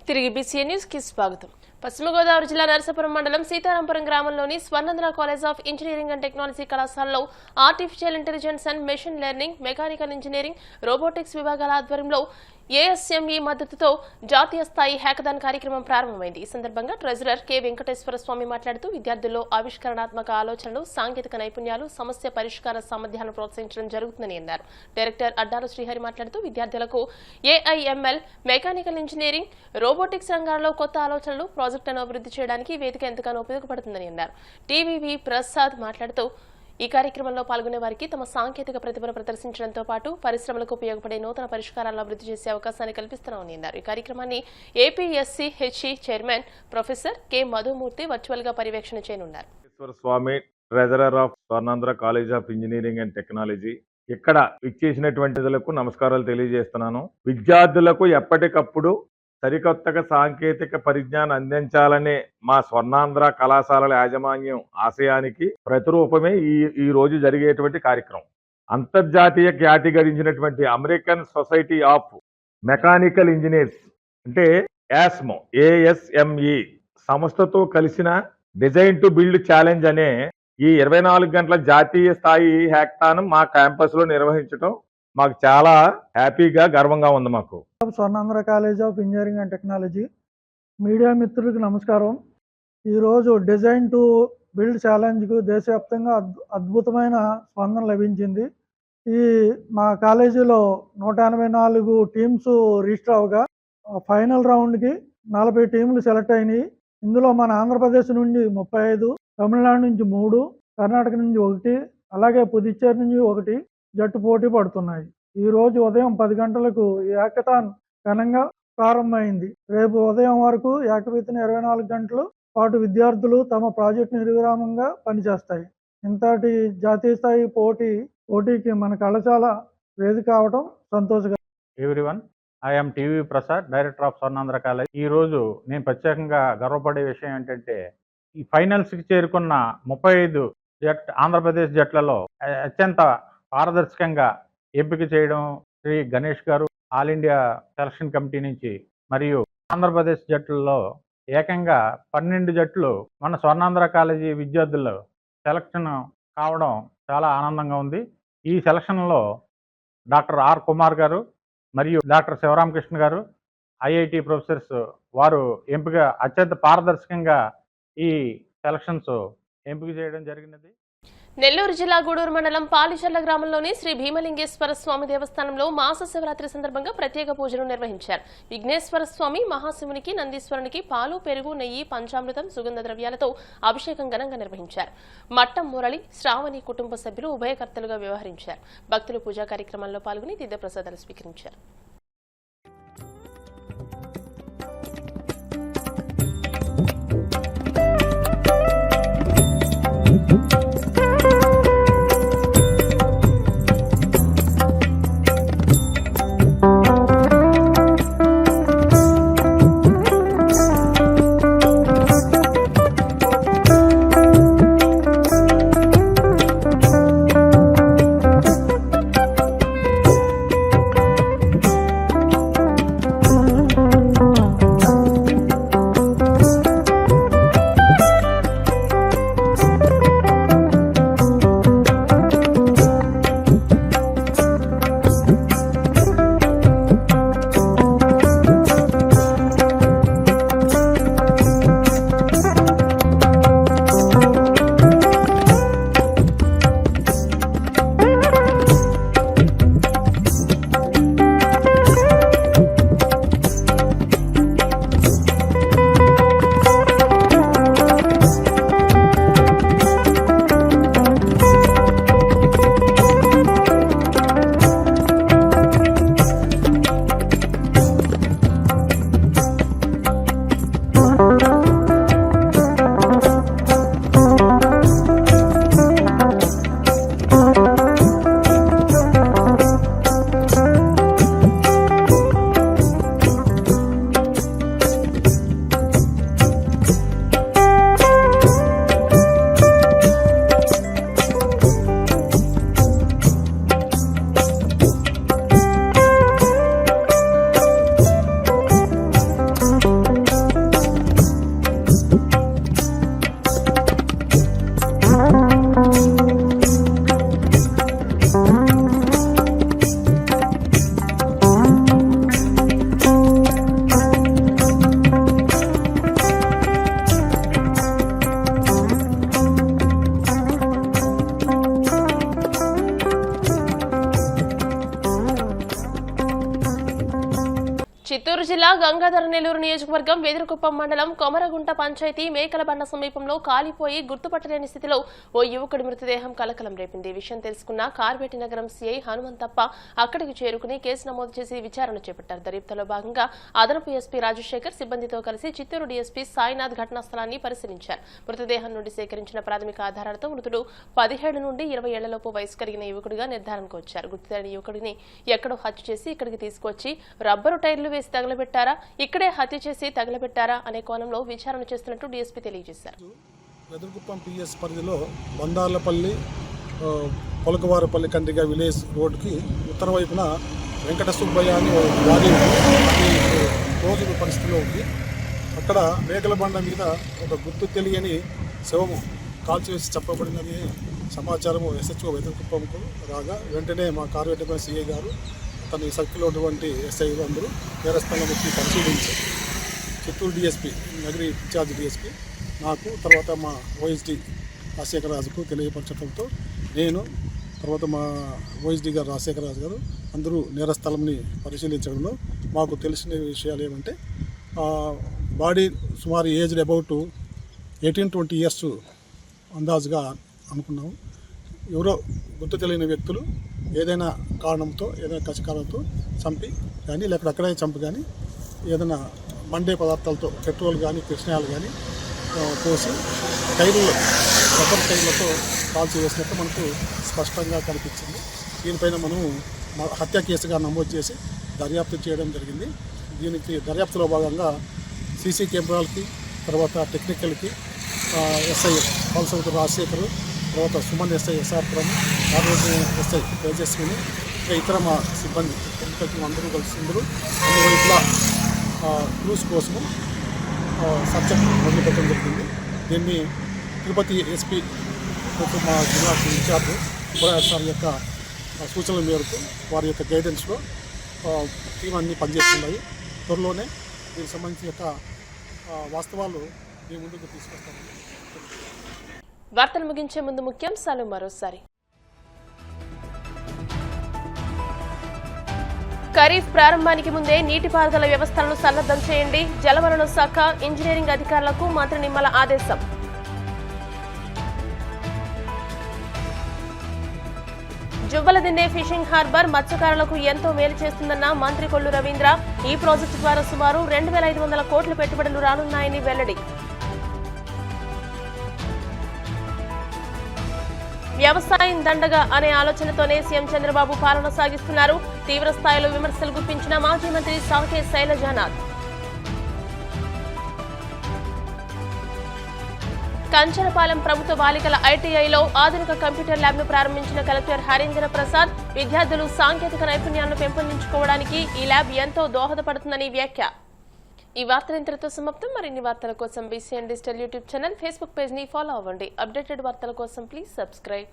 తిరిగి BCN news కి స్వాగతం. పశ్చిమ గోదావరి జిల్లా నరసాపురం మండలం సీతారాంపురం గ్రామంలోని Swarnandhra college of engineering and technology కళాశాలలో artificial intelligence and machine learning, mechanical engineering, robotics విభాగాల ఆధ్వర్యంలో ఏఎస్ఎంఈ మద్దతుతో జాతీయ స్థాయి హ్యాకథాన్ కార్యక్రమం ప్రారంభమైంది. ఈ సందర్భంగా ట్రెజరర్ కె వెంకటేశ్వర స్వామి మాట్లాడుతూ విద్యార్థుల్లో ఆవిష్కరణాత్మక ఆలోచనలు, సాంకేతిక నైపుణ్యాలు, సమస్య పరిష్కార సామర్థ్యాలను ప్రోత్సహించడం జరుగుతుందని అన్నారు. డైరెక్టర్ అడ్డాల శ్రీహరి మాట్లాడుతూ విద్యార్థులకు ఏఐఎంఎల్, మెకానికల్ ఇంజనీరింగ్, రోబోటిక్స్ రంగాల్లో కొత్త ఆలోచనలు, ప్రాజెక్టులను అభివృద్ధి చేయడానికి వేదిక ఎంతగానో ఉపయోగపడుతుందని అన్నారు. టీవీవి ప్రసాద్ మాట్లాడుతూ ఈ కార్యక్రమంలో పాల్గొనే వారికి తమ సాంకేతిక ప్రతిభను ప్రదర్శించడంతో పాటు పరిశ్రమలకు ఉపయోగపడే నూతన పరిష్కారాలను అభివృద్ధి చేసే అవకాశాన్ని కల్పిస్తున్నామని అన్నారు. ఈ కార్యక్రమాన్ని APSCHE chairman professor K Madhumurthy virtual గా పర్యవేక్షణ చేయనున్నారు. Swamy, treasurer of Swarnandhra college of engineering and technology, ఇక్కడ ఇచ్చేసినటువంటి నమస్కారాలు తెలియజేస్తున్నాను. విద్యార్థులకు ఎప్పటికప్పుడు సరికొత్తగా సాంకేతిక పరిజ్ఞానం అందించాలనే మా స్వర్ణాంధ్ర కళాశాలల యాజమాన్యం ఆశయానికి ప్రతిరూపమే ఈ రోజు జరిగేటువంటి కార్యక్రమం. అంతర్జాతీయ ఖ్యాతి గడించినటువంటి American society of mechanical engineers అంటే ఏఎస్ఎంఈ సంస్థతో కలిసిన డిజైన్ టు బిల్డ్ ఛాలెంజ్ అనే ఈ 24 గంటల జాతీయ స్థాయి హ్యాకథాన్ మా క్యాంపస్ లో నిర్వహించడం మాకు చాలా హ్యాపీగా, గర్వంగా ఉంది. మాకు Swarnandhra college of engineering and technology media మిత్రులకు నమస్కారం. ఈరోజు డిజైన్ టు బిల్డ్ ఛాలెంజ్కు దేశవ్యాప్తంగా అద్భుతమైన స్పందన లభించింది. ఈ మా కాలేజీలో 184 టీమ్స్ రిజిస్టర్ అవగా ఫైనల్ రౌండ్కి 40 టీంలు సెలెక్ట్ అయినాయి. ఇందులో మన ఆంధ్రప్రదేశ్ నుండి 35, తమిళనాడు నుంచి 3, కర్ణాటక నుంచి 1, అలాగే పుదుచ్చేరి నుంచి 1 జట్టు పోటీ పడుతున్నాయి. ఈ రోజు ఉదయం 10 గంటలకు ఈ హ్యాకథాన్ ఘనంగా ప్రారంభమైంది. రేపు ఉదయం వరకు ఏకరీతిన 24 గంటల పాటు విద్యార్థులు తమ ప్రాజెక్టు నిర్విరామంగా పనిచేస్తాయి. ఇంతటి జాతీయ స్థాయి పోటీకి మన కళాశాల వేదిక అవడం సంతోషకరం. Everyone, I am TV Prasad, director of Swarnandhra college. ఈ రోజు నేను ప్రత్యేకంగా గర్వపడే విషయం ఏంటంటే ఈ ఫైనల్స్కి చేరుకున్న 35 ఆంధ్రప్రదేశ్ జట్లలో అత్యంత పారదర్శకంగా ఎంపిక చేయడం శ్రీ గణేష్ గారు, ఆల్ ఇండియా సెలక్షన్ కమిటీ నుంచి, మరియు ఆంధ్రప్రదేశ్ జట్లలో ఏకంగా 12 జట్లు మన స్వర్ణాంధ్ర కాలేజీ విద్యార్థులు సెలక్షన్ కావడం చాలా ఆనందంగా ఉంది. ఈ సెలక్షన్లో డాక్టర్ ఆర్ కుమార్ గారు మరియు డాక్టర్ శివరామకృష్ణ గారు, ఐఐటి ప్రొఫెసర్స్ వారు అత్యంత పారదర్శకంగా ఈ సెలక్షన్స్ ఎంపిక చేయడం జరిగినది. నెల్లూరు జిల్లా గూడూరు మండలం పాలిచర్ల గ్రామంలోని శ్రీ భీమలింగేశ్వర స్వామి దేవస్థానంలో మాస శివరాత్రి సందర్భంగా ప్రత్యేక పూజలు నిర్వహించారు. విఘ్నేశ్వర స్వామి, మహాశివునికి, నందీశ్వరునికి పాలు, పెరుగు, నెయ్యి, పంచామృతం, సుగంధ ద్రవ్యాలతో అభిషేకం ఘనంగా నిర్వహించారు. మట్టం మురళి, శ్రావణి కుటుంబ సభ్యులు ఉభయకర్తలుగా వ్యవహరించారు. భక్తులు పూజా కార్యక్రమంలో పాల్గొని తీర్థప్రసాదాలు స్వీకరించారు. జిల్లా గంగాధర నెల్లూరు నియోజకవర్గం వెదురుకుప్పం మండలం కొమరగుంట పంచాయతీ మేకలబండ సమీపంలో కాలిపోయి గుర్తుపట్టలేని స్థితిలో ఓ యువకుడి మృతదేహం కలకలం రేపింది. విషయం తెలుసుకున్న కార్వేటి నగరం సీఐ హనుమంతప్ప అక్కడికి చేరుకుని కేసు నమోదు చేసి విచారణ చేపట్టారు. దర్యాప్తులో భాగంగా అదనపు ఎస్పీ రాజశేఖర్ సిబ్బందితో కలిసి చిత్తూరు డీఎస్పీ సాయినాథ్ ఘటనా స్థలాన్ని పరిశీలించారు. మృతదేహం నుండి సేకరించిన ప్రాథమిక ఆధారాలతో మృతుడు 17 నుండి 20 ఏళ్లలోపు వయసు కలిగిన యువకుడిగా నిర్ధారణకు వచ్చారు. గుర్తు తెలియని యువకుడిని ఎక్కడో హత్య చేసి ఇక్కడికి తీసుకొచ్చి రబ్బరు టైర్లు వేసి తగలబెట్టారా, ఇక్కడే హత్య చేసి తగలబెట్టారా అనే కోణంలో విచారణ చేస్తున్నట్టు డీఎస్పీ తెలియజేశారు. వెదురుకుప్పం పిఎస్ పరిధిలో బందార్లపల్లి పొలకవారపల్లి కండ్రిగా విలేజ్ రోడ్డుకి ఉత్తర వైపున వెంకట సుబ్బయ్య అని వారి రోజుల పరిస్థితిలో ఉంది. అక్కడ మేకలబండ మీద ఒక గుర్తు తెలియని శవము కాల్చివేసి చెప్పబడినది సమాచారము ఎస్హెచ్ఓ వెదురుకుప్పంకు రాగా వెంటనే మా కార్వేటి సిఐ గారు తన సర్కిల్లో ఉన్నటువంటి ఎస్ఐలు అందరూ నేరస్థలం వచ్చి పరిశీలించారు. Chittoor DSP Nagari incharge DSP నాకు తర్వాత మా ఓఎస్డి రాజశేఖర రాజుకు తెలియపరచడంతో నేను తర్వాత మా ఓఎస్డి గారు రాజశేఖర రాజు గారు అందరూ నేరస్థలంని పరిశీలించడంలో మాకు తెలిసిన విషయాలు ఏమంటే బాడీ సుమారు ఏజ్డ్ అబౌట్ 18-20 ఇయర్స్ అందాజుగా అనుకున్నాము. ఎవరో గుర్తు తెలియని వ్యక్తులు ఏదైనా కారణంతో ఏదైనా కష్టకాలంతో చంపి కానీ లేకపోతే అక్కడే చంపి కానీ ఏదైనా మండే పదార్థాలతో పెట్రోల్ కానీ కృష్ణాలు కానీ పోసి టైర్లు రబ్బర్ టైర్లతో కాల్చి వేసినట్టు మనకు స్పష్టంగా కనిపించింది. దీనిపైన మనం హత్య కేసుగా నమోదు చేసి దర్యాప్తు చేయడం జరిగింది. దీనికి దర్యాప్తులో భాగంగా సీసీ కెమెరాలకి తర్వాత టెక్నికల్కి ఎస్ఐ కాల్సౌట్ రాజశేఖర్ తర్వాత సుమన్ ఎస్ఐ ఎస్ఆర్పురం కార్వేటి ఎస్ఐ తేజస్విని ఇంకా ఇతర మా సిబ్బంది టెక్నికల్ అందరూ కలిసిందరూ అన్ని వైపులా క్రూస్ కోసము సబ్జెక్ట్ మొదలుపెట్టడం జరిగింది. దీన్ని తిరుపతి ఎస్పీ మా జిల్లా ఇన్ఛార్జ్ సుబ్బరాజ్ సార్ యొక్క సూచనల మేరకు వారి యొక్క గైడెన్స్లో టీం అన్నీ పనిచేస్తున్నాయి. త్వరలోనే దీనికి సంబంధించిన యొక్క వాస్తవాలు మీ ముందుకు తీసుకొస్తాము. వార్తలు ముగించే ముందు ముఖ్యాంశాలు మరోసారి. ఖరీఫ్ ప్రారంభానికి ముందే నీటిపారుదల వ్యవస్థలను సన్నద్ధం చేయండి. జలవనరుల శాఖ ఇంజనీరింగ్ అధికారులకు మంత్రి నిమ్మల ఆదేశం. జువ్వలదిన్నె ఫిషింగ్ హార్బర్ మత్స్యకారులకు ఎంతో మేలు చేస్తుందన్న మంత్రి కొల్లు రవీంద్ర. ఈ ప్రాజెక్టు ద్వారా సుమారు 2,500 కోట్ల పెట్టుబడులు రానున్నాయని వెల్లడి. వ్యవసాయం దండగా అనే ఆలోచనతోనే సీఎం చంద్రబాబు పాలన సాగిస్తున్నారు. తీవ్ర స్థాయిలో విమర్శలు గుప్పించిన మాజీ మంత్రి సాకే శైలజానాథ్. కంచరపాలెం ప్రభుత్వ బాలికల ఐటీఐలో ఆధునిక కంప్యూటర్ ల్యాబ్ను ప్రారంభించిన కలెక్టర్ హరీంద్ర ప్రసాద్. విద్యార్థులు సాంకేతిక నైపుణ్యాలను పెంపొందించుకోవడానికి ఈ ల్యాబ్ ఎంతో దోహదపడుతుందని వ్యాఖ్య. ఈ వార్తలు ఇంతటితో సమాప్తం. మరిన్ని వార్తల కోసం BCN digital YouTube channel, Facebook page ని ఫాలో అవ్వండి. అప్డేటెడ్ వార్తల కోసం ప్లీజ్ సబ్స్క్రైబ్.